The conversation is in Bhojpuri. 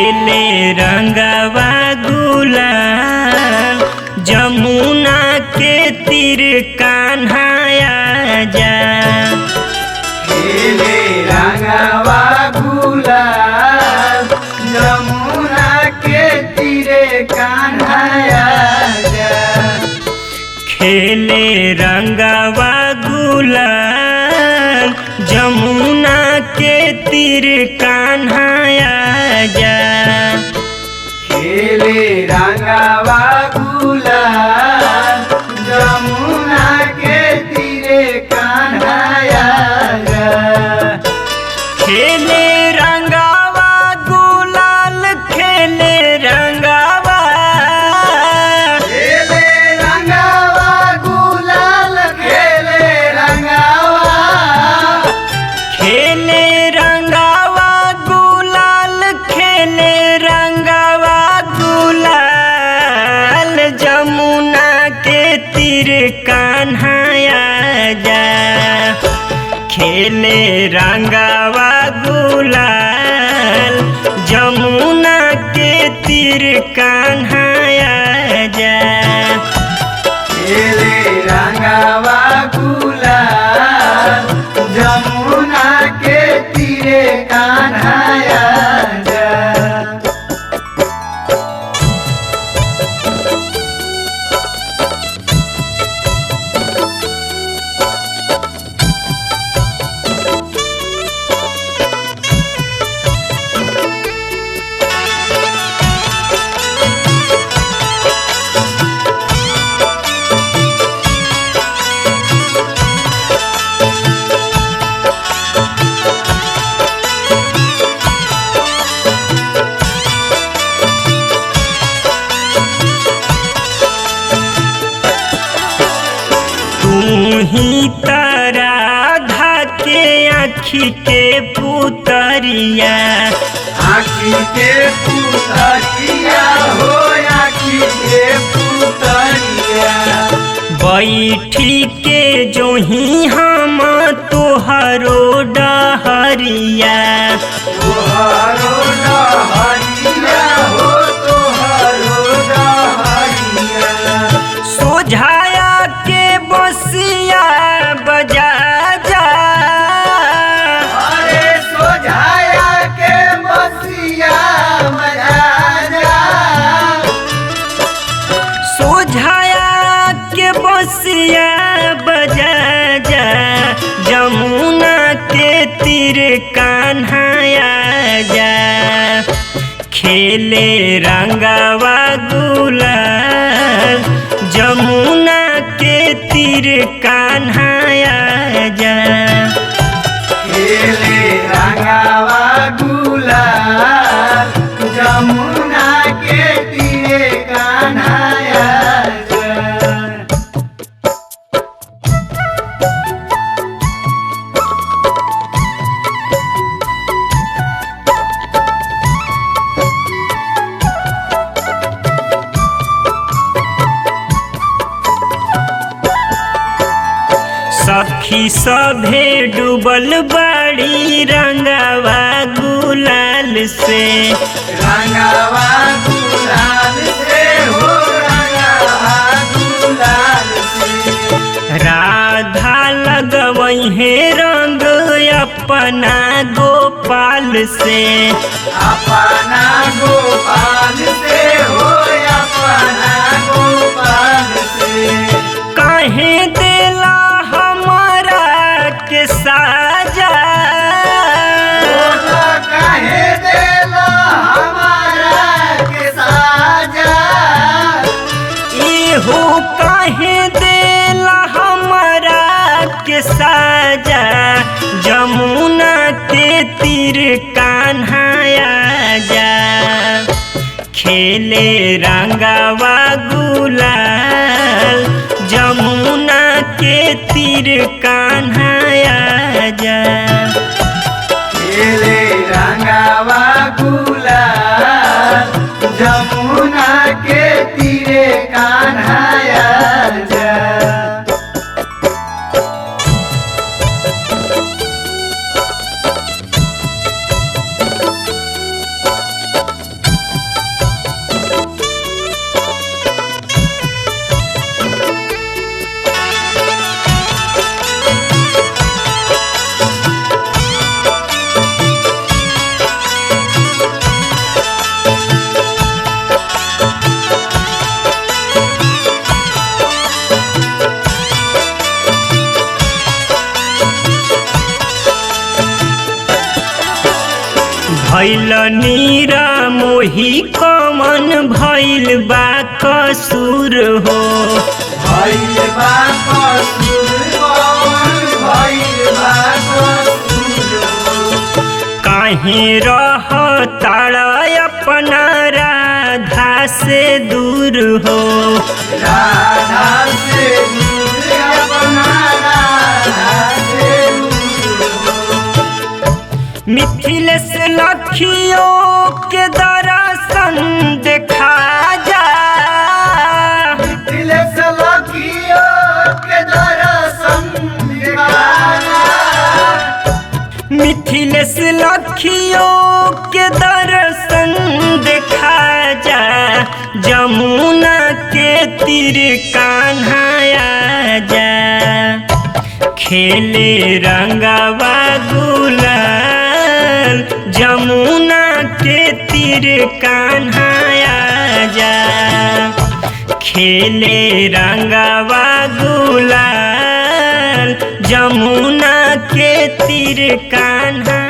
खेले रंगवा गुलाल जमुना के तीर कान्हा आजा। खेले रंगवा गुलाल जमुना के तीरे कान्हा आजा। खेले रंगवा गुलाल जमुना के तीर कान्हा आजा। खेले रंगवा गुलाल जमुना के तीरे कान्हा आजा। खेले रंगवा गुलाल खेले रंगवा। खेले रंगवा गुलाल खेले रंगवा। खेले रंगवा गुलाल खेले रंगवा गुलाल जमुना के तीर कान्हा आजा। खेले रंगवा गुलाल जमुना के तीर कान्हा आजा। खेले रंगवा गुलाल जमुना के तीरे कान्हा आजा। ही राधा के आँखी के पुतरिया। आँखी के पुतरिया हो आँखी के पुतरिया। बैठी के जो ही हम तोहरो डहरिया। तोहरो डहरिया हो तोहरो डहरिया। सोझाया के बसिया बजा जा। अरे सोझाया के बसिया बजा जा। सोझाया के बसिया बजा जा जमुना के तीर कान्हा आजा। खेले रंगवा गुलाल जमुना के तीर कान्हा आजा। खेले रंगवा गुलाल जमुना के तीरे कान्हा आजा। सखी सभे डूबल बाड़ी रंगवा गुलाल से। रंगवा गुलाल से हो रंगवा गुलाल से। राधा लगवई है रंग अपना गोपाल से। अपना गोपाल से हो अपना गोपाल से। काहे देला हमारा के साजा। काहे देला हमारा के साजा। इहो काहे देला हमारा के साजा जमुना के तीर कान्हा आजा। खेले रंगवा गुलाल जमुना के तीर कान्हा आजा। खेले रंगवा गुलाल जमुना के तीरे कान्हा आजा। भैल नीरा मोही कमन भैल बा कसूर हो भइल बा कसूर भइल बा कसूर काहे रह तारा अपना राधा से दूर हो राधा से दूर अपना राधा से दूर मिथिलेश लखियों के दर्शन देखा जा मिथिलेश लखियों के दर्शन दिखाना मिथिलेश लखियों के दर्शन देखा जा जमुना के तीर कान्हा जा खेले रंगवा गुलाल जमुना के तीर कान्हा जा खेले रंगवा गुलाल जमुना के तीर कान्हा